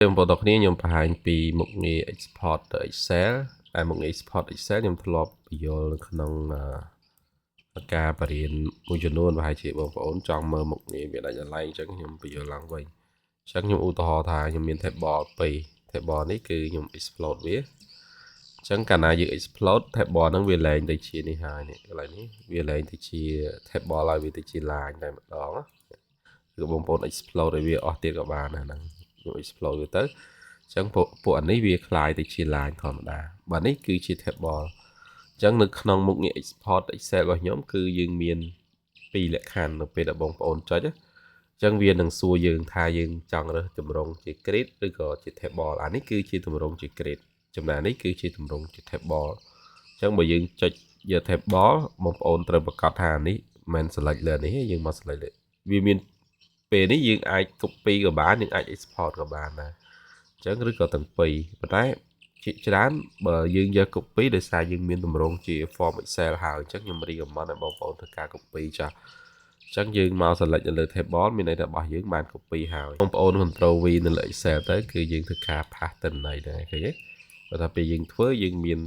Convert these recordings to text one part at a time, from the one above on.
ខ្ញុំបន្តគ្នាខ្ញុំបង្ហាញពីមុខងារ export ទៅ Excel តែមុខងារ export Excel ខ្ញុំធ្លាប់បញ្យល់នៅក្នុងការបរៀនមួយចំនួនប្រហែលជាបងប្អូនចង់មើលមុខងារវាដាច់ដライអញ្ចឹងខ្ញុំបញ្យល់ឡើងវិញអញ្ចឹងខ្ញុំឧទាហរណ៍ថាខ្ញុំមាន table 2 table នេះគឺខ្ញុំ explode វាអញ្ចឹងកាលណាយើង explode table ហ្នឹងវាលែងទៅជានេះហើយនេះកន្លែងនេះវាលែងទៅជា table ហើយវាទៅជា line តែម្ដងគឺបងប្អូន explode ឲ្យវាអស់ទៀតក៏បានដែរហ្នឹងខ្ញុំ explode វាទៅអញ្ចឹងពួកអានេះវាคล้ายទៅជា line ធម្មតាបាទនេះគឺជា table អញ្ចឹងនៅក្នុងមុខងារ export Excel របស់ខ្ញុំគឺយើងមាន2លក្ខខណ្ឌនៅពេលដែលបងប្អូនចុចអញ្ចឹងវានឹងសួរយើងថាយើងចង់រើសទម្រង់ជា grid ឬក៏ជា table អានេះគឺជាទម្រង់ជា grid ចំណែកនេះគឺជាទម្រង់ជា table អញ្ចឹងបើយើងចុចយក table បងប្អូនត្រូវប្រកាសថានេះមិន select លើនេះយើងមក select លើវាមានពេលនេះយើងអាច copy ក៏បានយើងអាច export ក៏បានដែរអញ្ចឹងឬក៏ទាំងពីរប៉ុន្តែជាច្រើនបើយើងយក copy ដោយសារយើងមានទម្រង់ជា form Excel ហើយអញ្ចឹងខ្ញុំ recommend ឲ្យបងប្អូនធ្វើការ copy ចាស់អញ្ចឹងយើងមក select នៅលើ table មានន័យថារបស់យើងបាន copy ហើយបងប្អូន control V នៅលើ Excel ទៅគឺយើងធ្វើការ pass ទិន្នន័យដែរឃើញទេបើថាពេលយើងធ្វើយើងមាន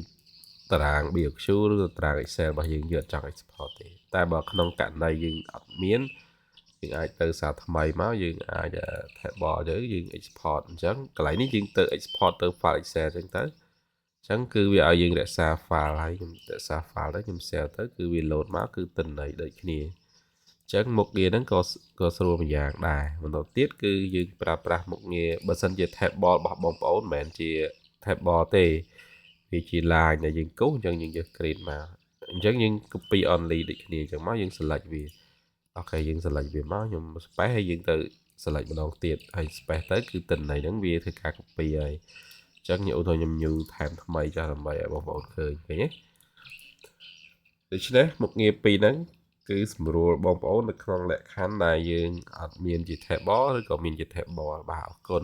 តារាង BOQ ឬតារាង Excel របស់យើងយកចង់ export ទេតែបើក្នុងករណីយើងអត់មានយើងអាចទៅសារថ្មីមកយើងអាច table ទៅយើង export អញ្ចឹងកន្លែងនេះយើងទៅ export ទៅ file Excel អញ្ចឹងទៅអញ្ចឹងគឺវាឲ្យយើងរក្សា file ហើយខ្ញុំរក្សា file ទៅខ្ញុំ save ទៅគឺវា load មកគឺទិន្នន័យដូចគ្នាអញ្ចឹងមុខងារហ្នឹងក៏ស្រួលមួយយ៉ាងដែរបន្តទៀតគឺយើងប្រើប្រាស់មុខងារបើសិនជា table របស់បងប្អូនមិនមែនជា table ទេវាជា line ដែលយើងគូសអញ្ចឹងយើងយក create មកអញ្ចឹងយើង copy only ដូចគ្នាអញ្ចឹងមកយើង select វាអូខេយើង select វាមកខ្ញុំ space ហើយយើងទៅ select ម្ដងទៀតហើយ space ទៅគឺទិន្នន័យហ្នឹងវាធ្វើការ copy ហើយអញ្ចឹងខ្ញុំឧទាហរណ៍ខ្ញុំ new ថែមថ្មីចាស់ដើម្បីឲ្យបងប្អូនឃើញឃើញទេដូច្នេះមុខងារពីរហ្នឹងគឺស្រួលបងប្អូននៅក្នុងលក្ខខណ្ឌដែលយើងអត់មានជា table ឬក៏មានជា table បាទអរគុណ